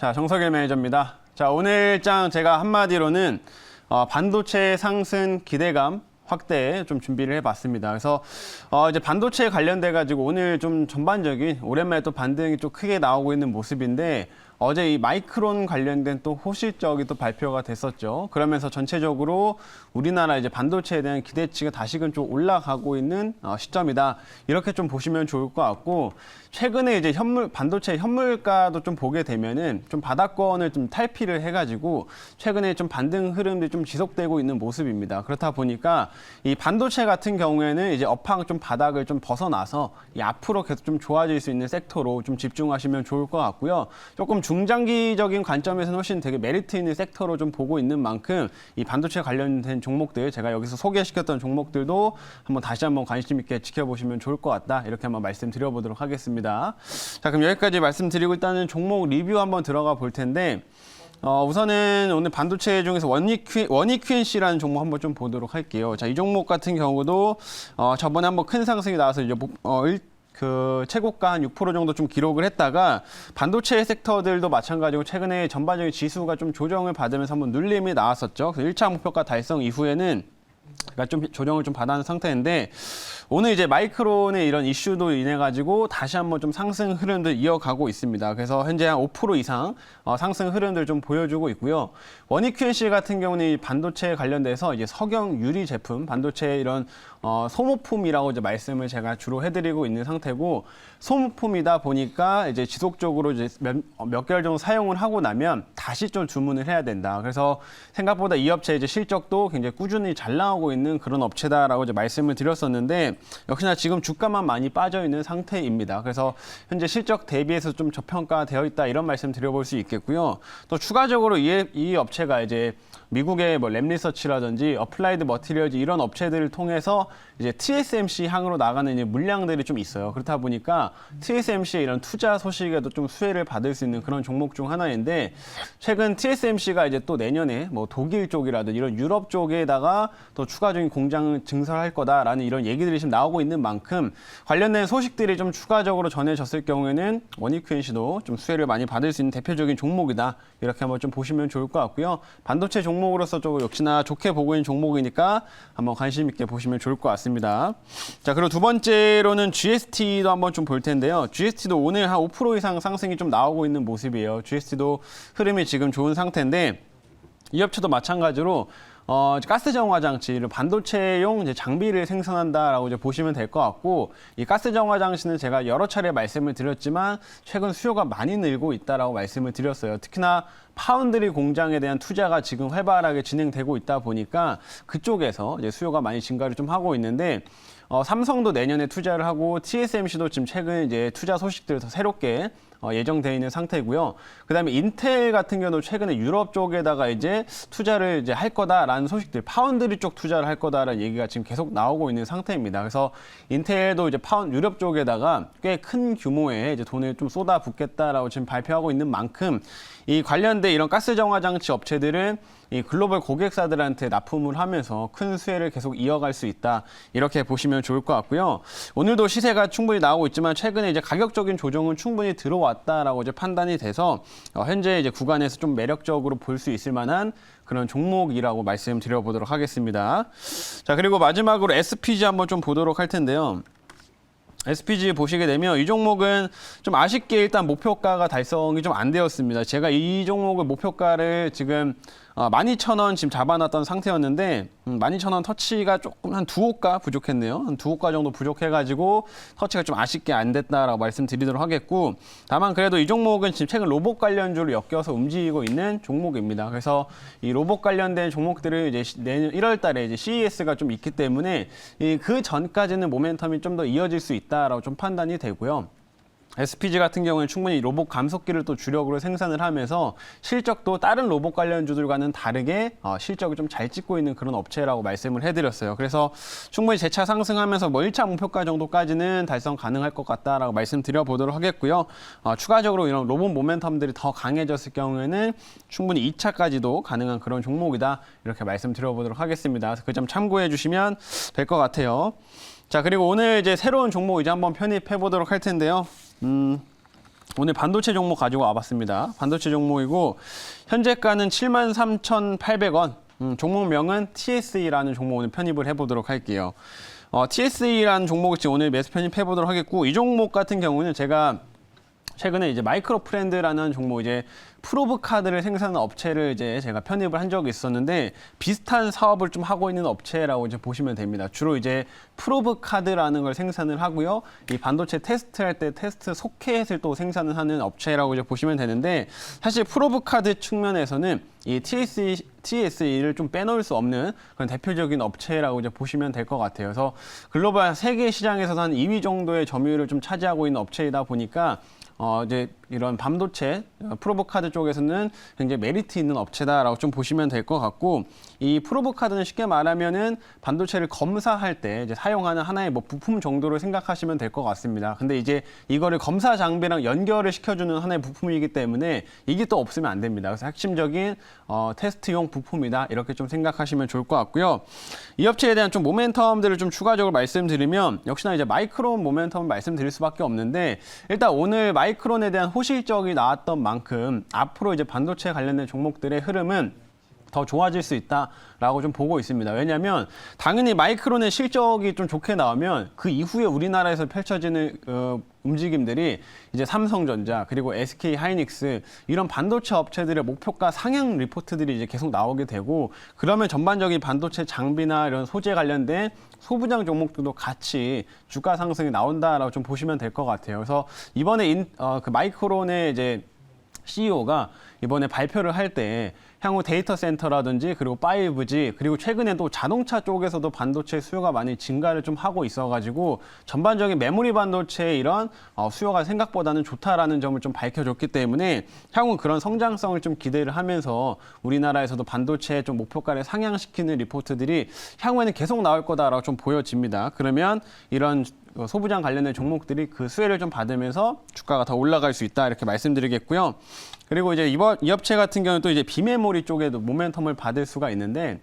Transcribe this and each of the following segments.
자, 정석일 매니저입니다. 자, 오늘 장 제가 한마디로는 반도체 상승 기대감 확대에 좀 준비를 해봤습니다. 그래서 이제 반도체에 관련돼 가지고 오늘 좀 전반적인 오랜만에 또 반등이 좀 크게 나오고 있는 모습인데 어제 이 마이크론 관련된 또 호실적이 또 발표가 됐었죠. 그러면서 전체적으로 우리나라 이제 반도체에 대한 기대치가 다시금 좀 올라가고 있는 시점이다. 이렇게 좀 보시면 좋을 것 같고 최근에 이제 반도체 현물가도 좀 보게 되면은 좀 바닥권을 좀 탈피를 해가지고 최근에 좀 반등 흐름들이 좀 지속되고 있는 모습입니다. 그렇다 보니까 이 반도체 같은 경우에는 이제 업황 좀 바닥을 좀 벗어나서 이 앞으로 계속 좀 좋아질 수 있는 섹터로 좀 집중하시면 좋을 것 같고요. 조금 중장기적인 관점에서는 훨씬 되게 메리트 있는 섹터로 좀 보고 있는 만큼 이 반도체 관련된 종목들 제가 여기서 소개시켰던 종목들도 다시 한번 관심 있게 지켜보시면 좋을 것 같다. 이렇게 한번 말씀드려보도록 하겠습니다. 자, 그럼 여기까지 말씀드리고 일단은 종목 리뷰 한번 들어가 볼 텐데 우선은 오늘 반도체 중에서 원익QNC라는 종목 한번 좀 보도록 할게요. 자, 이 종목 같은 경우도 저번에 한번 큰 상승이 나와서 이제 그 최고가 한 6% 정도 좀 기록을 했다가 반도체 섹터들도 마찬가지고 최근에 전반적인 지수가 좀 조정을 받으면서 한번 눌림이 나왔었죠. 그래서 1차 목표가 달성 이후에는 좀 조정을 좀 받아는 상태인데 오늘 이제 마이크론의 이런 이슈도 인해 가지고 다시 한번 좀 상승 흐름들 이어가고 있습니다. 그래서 현재 한 5% 이상 상승 흐름들 좀 보여주고 있고요. 원익QNC 같은 경우는 반도체 관련돼서 이제 석영 유리 제품, 반도체 이런 소모품이라고 이제 말씀을 제가 주로 해드리고 있는 상태고 소모품이다 보니까 이제 지속적으로 이제 몇 개월 정도 사용을 하고 나면 다시 좀 주문을 해야 된다. 그래서 생각보다 이 업체 이제 실적도 굉장히 꾸준히 잘 나오고 있는 그런 업체다라고 이제 말씀을 드렸었는데 역시나 지금 주가만 많이 빠져 있는 상태입니다. 그래서 현재 실적 대비해서 좀 저평가되어 있다 이런 말씀 드려볼 수 있겠고요. 또 추가적으로 이 업체가 이제 미국의 뭐 랩리서치라든지 어플라이드 머티리얼즈 이런 업체들을 통해서 이제 TSMC 향으로 나가는 이제 물량들이 좀 있어요. 그렇다 보니까 TSMC의 이런 투자 소식에도 좀 수혜를 받을 수 있는 그런 종목 중 하나인데 최근 TSMC가 이제 또 내년에 뭐 독일 쪽이라든지 이런 유럽 쪽에다가 또 추가적인 공장을 증설할 거다라는 이런 얘기들이 지금 나오고 있는 만큼 관련된 소식들이 좀 추가적으로 전해졌을 경우에는 원익QNC도 좀 수혜를 많이 받을 수 있는 대표적인 종목이다. 이렇게 한번 좀 보시면 좋을 것 같고요. 반도체 종목으로서 좀 역시나 좋게 보고 있는 종목이니까 한번 관심 있게 보시면 좋을 것 같습니다. 자, 그리고 두 번째로는 GST도 한번 좀 볼 텐데요. GST도 오늘 한 5% 이상 상승이 좀 나오고 있는 모습이에요. GST도 흐름이 지금 좋은 상태인데 이 업체도 마찬가지로 가스 정화 장치를 반도체용 이제 장비를 생산한다라고 이제 보시면 될 것 같고 이 가스 정화 장치는 제가 여러 차례 말씀을 드렸지만 최근 수요가 많이 늘고 있다라고 말씀을 드렸어요. 특히나 파운드리 공장에 대한 투자가 지금 활발하게 진행되고 있다 보니까 그쪽에서 이제 수요가 많이 증가를 좀 하고 있는데 삼성도 내년에 투자를 하고 TSMC도 지금 최근 이제 투자 소식들을 더 새롭게 예정되어 있는 상태고요. 그다음에 인텔 같은 경우도 최근에 유럽 쪽에다가 이제 투자를 이제 할 거다라는 소식들, 파운드리 쪽 투자를 할 거다라는 얘기가 지금 계속 나오고 있는 상태입니다. 그래서 인텔도 이제 유럽 쪽에다가 꽤 큰 규모의 이제 돈을 좀 쏟아붓겠다라고 지금 발표하고 있는 만큼 이 관련된 이런 가스 정화 장치 업체들은 이 글로벌 고객사들한테 납품을 하면서 큰 수혜를 계속 이어갈 수 있다. 이렇게 보시면 좋을 것 같고요. 오늘도 시세가 충분히 나오고 있지만 최근에 이제 가격적인 조정은 충분히 들어왔다라고 이제 판단이 돼서 현재 이제 구간에서 좀 매력적으로 볼 수 있을 만한 그런 종목이라고 말씀드려보도록 하겠습니다. 자, 그리고 마지막으로 SPG 한번 좀 보도록 할 텐데요. SPG 보시게 되면 이 종목은 좀 아쉽게 일단 목표가가 달성이 좀 안 되었습니다. 제가 이 종목을 목표가를 지금 12,000원 지금 잡아놨던 상태였는데 12,000원 터치가 조금 한 두 호가 부족했네요. 한 두 호가 정도 부족해가지고 터치가 좀 아쉽게 안 됐다라고 말씀드리도록 하겠고 다만 그래도 이 종목은 지금 최근 로봇 관련주로 엮여서 움직이고 있는 종목입니다. 그래서 이 로봇 관련된 종목들을 이제 내년 1월 달에 이제 CES가 좀 있기 때문에 그 전까지는 모멘텀이 좀 더 이어질 수 있다라고 좀 판단이 되고요. SPG 같은 경우는 충분히 로봇 감속기를 또 주력으로 생산을 하면서 실적도 다른 로봇 관련주들과는 다르게 실적을 좀 잘 찍고 있는 그런 업체라고 말씀을 해드렸어요. 그래서 충분히 재차 상승하면서 뭐 1차 목표가 정도까지는 달성 가능할 것 같다라고 말씀드려보도록 하겠고요. 추가적으로 이런 로봇 모멘텀들이 더 강해졌을 경우에는 충분히 2차까지도 가능한 그런 종목이다. 이렇게 말씀드려보도록 하겠습니다. 그 점 참고해 주시면 될 것 같아요. 자, 그리고 오늘 이제 새로운 종목 이제 한번 편입해 보도록 할 텐데요. 오늘 반도체 종목 가지고 와봤습니다. 반도체 종목이고 현재가는 73,800원. 종목명은 TSE라는 종목 오늘 편입을 해보도록 할게요. TSE라는 종목을 지금 오늘 매수 편입해보도록 하겠고, 이 종목 같은 경우는 제가 최근에 이제 마이크로 프렌드라는 종목, 이제 프로브 카드를 생산하는 업체를 이제 제가 편입을 한 적이 있었는데, 비슷한 사업을 좀 하고 있는 업체라고 이제 보시면 됩니다. 주로 이제 프로브 카드라는 걸 생산을 하고요. 이 반도체 테스트할 때 테스트 소켓을 또 생산을 하는 업체라고 이제 보시면 되는데, 사실 프로브 카드 측면에서는 이 TSE를 좀 빼놓을 수 없는 그런 대표적인 업체라고 이제 보시면 될 것 같아요. 그래서 글로벌 세계 시장에서도 한 2위 정도의 점유율을 좀 차지하고 있는 업체이다 보니까 이제 이런 반도체 프로브 카드 쪽에서는 굉장히 메리트 있는 업체다라고 좀 보시면 될 것 같고, 이 프로브 카드는 쉽게 말하면은 반도체를 검사할 때 이제 사용하는 하나의 뭐 부품 정도로 생각하시면 될 것 같습니다. 근데 이제 이거를 검사 장비랑 연결을 시켜주는 하나의 부품이기 때문에 이게 또 없으면 안 됩니다. 그래서 핵심적인 테스트용 부품이다, 이렇게 좀 생각하시면 좋을 것 같고요. 이 업체에 대한 좀 모멘텀들을 좀 추가적으로 말씀드리면, 역시나 이제 마이크론 모멘텀을 말씀드릴 수밖에 없는데, 일단 오늘 마이크론에 대한 호실적이 나왔던 만큼 앞으로 이제 반도체 관련된 종목들의 흐름은 더 좋아질 수 있다라고 좀 보고 있습니다. 왜냐하면 당연히 마이크론의 실적이 좀 좋게 나오면 그 이후에 우리나라에서 펼쳐지는 움직임들이 이제 삼성전자 그리고 SK 하이닉스 이런 반도체 업체들의 목표가 상향 리포트들이 이제 계속 나오게 되고, 그러면 전반적인 반도체 장비나 이런 소재 관련된 소부장 종목들도 같이 주가 상승이 나온다라고 좀 보시면 될 것 같아요. 그래서 이번에 그 마이크론의 이제 CEO가 이번에 발표를 할 때 향후 데이터 센터라든지 그리고 5G 그리고 최근에 또 자동차 쪽에서도 반도체 수요가 많이 증가를 좀 하고 있어가지고 전반적인 메모리 반도체의 이런 수요가 생각보다는 좋다라는 점을 좀 밝혀줬기 때문에 향후 그런 성장성을 좀 기대를 하면서 우리나라에서도 반도체 좀 목표가를 상향시키는 리포트들이 향후에는 계속 나올 거다라고 좀 보여집니다. 그러면 이런 소부장 관련된 종목들이 그 수혜를 좀 받으면서 주가가 더 올라갈 수 있다, 이렇게 말씀드리겠고요. 그리고 이제 이 업체 같은 경우는 또 이제 비메모리 쪽에도 모멘텀을 받을 수가 있는데,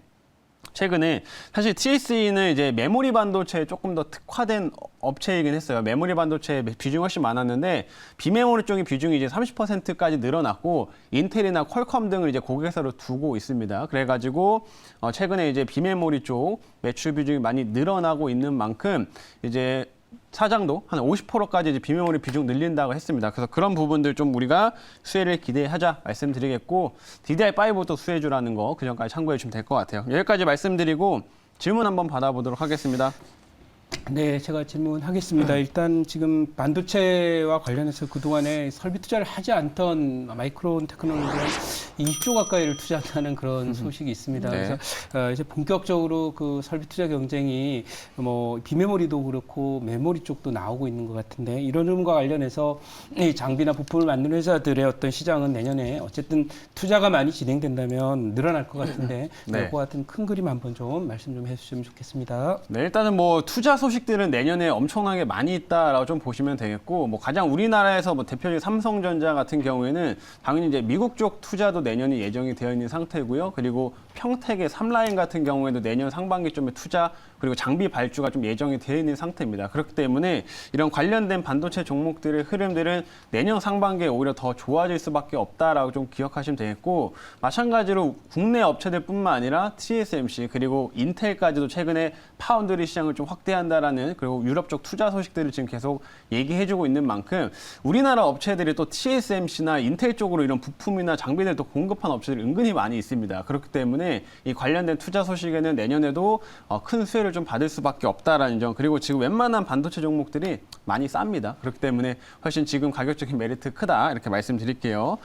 최근에 사실 TSE는 이제 메모리 반도체에 조금 더 특화된 업체이긴 했어요. 메모리 반도체의 비중이 훨씬 많았는데 비메모리 쪽의 비중이 이제 30%까지 늘어났고, 인텔이나 퀄컴 등을 이제 고객사로 두고 있습니다. 그래가지고 최근에 이제 비메모리 쪽 매출 비중이 많이 늘어나고 있는 만큼 이제 사장도 한 50%까지 이제 비메모리 비중 늘린다고 했습니다. 그래서 그런 부분들 좀 우리가 수혜를 기대하자 말씀드리겠고, DDR5도 수혜주라는 거 그 전까지 참고해 주시면 될 것 같아요. 여기까지 말씀드리고 질문 한번 받아보도록 하겠습니다. 네, 제가 질문하겠습니다. 일단 지금 반도체와 관련해서 그동안에 설비 투자를 하지 않던 마이크론 테크놀로지가 2조 가까이를 투자한다는 그런 소식이 있습니다. 네. 그래서 이제 본격적으로 그 설비 투자 경쟁이 뭐 비메모리도 그렇고 메모리 쪽도 나오고 있는 것 같은데, 이런 흐름과 관련해서 이 장비나 부품을 만드는 회사들의 어떤 시장은 내년에 어쨌든 투자가 많이 진행된다면 늘어날 것 같은데, 네. 그와 같은 큰 그림 한번 좀 말씀 좀 해주시면 좋겠습니다. 네, 일단은 뭐 투자 소식들은 내년에 엄청나게 많이 있다라고 좀 보시면 되겠고, 뭐 가장 우리나라에서 뭐 대표적인 삼성전자 같은 경우에는 당연히 이제 미국 쪽 투자도 내년에 예정이 되어 있는 상태고요. 그리고 평택의 3라인 같은 경우에도 내년 상반기쯤에 투자 그리고 장비 발주가 좀 예정이 되어 있는 상태입니다. 그렇기 때문에 이런 관련된 반도체 종목들의 흐름들은 내년 상반기에 오히려 더 좋아질 수밖에 없다라고 좀 기억하시면 되겠고, 마찬가지로 국내 업체들뿐만 아니라 TSMC 그리고 인텔까지도 최근에 파운드리 시장을 좀 확대한다라는, 그리고 유럽 쪽 투자 소식들을 지금 계속 얘기해주고 있는 만큼 우리나라 업체들이 또 TSMC나 인텔 쪽으로 이런 부품이나 장비들 또 공급한 업체들이 은근히 많이 있습니다. 그렇기 때문에 이 관련된 투자 소식에는 내년에도 큰 수혜를 좀 받을 수밖에 없다라는 점, 그리고 지금 웬만한 반도체 종목들이 많이 쌉니다. 그렇기 때문에 훨씬 지금 가격적인 메리트 크다, 이렇게 말씀드릴게요.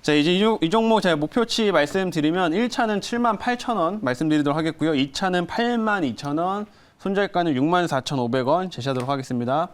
자, 이제 이 종목 제가 목표치 말씀드리면 1차는 78,000원 말씀드리도록 하겠고요. 2차는 82,000원, 손절가는 64,500원 제시하도록 하겠습니다.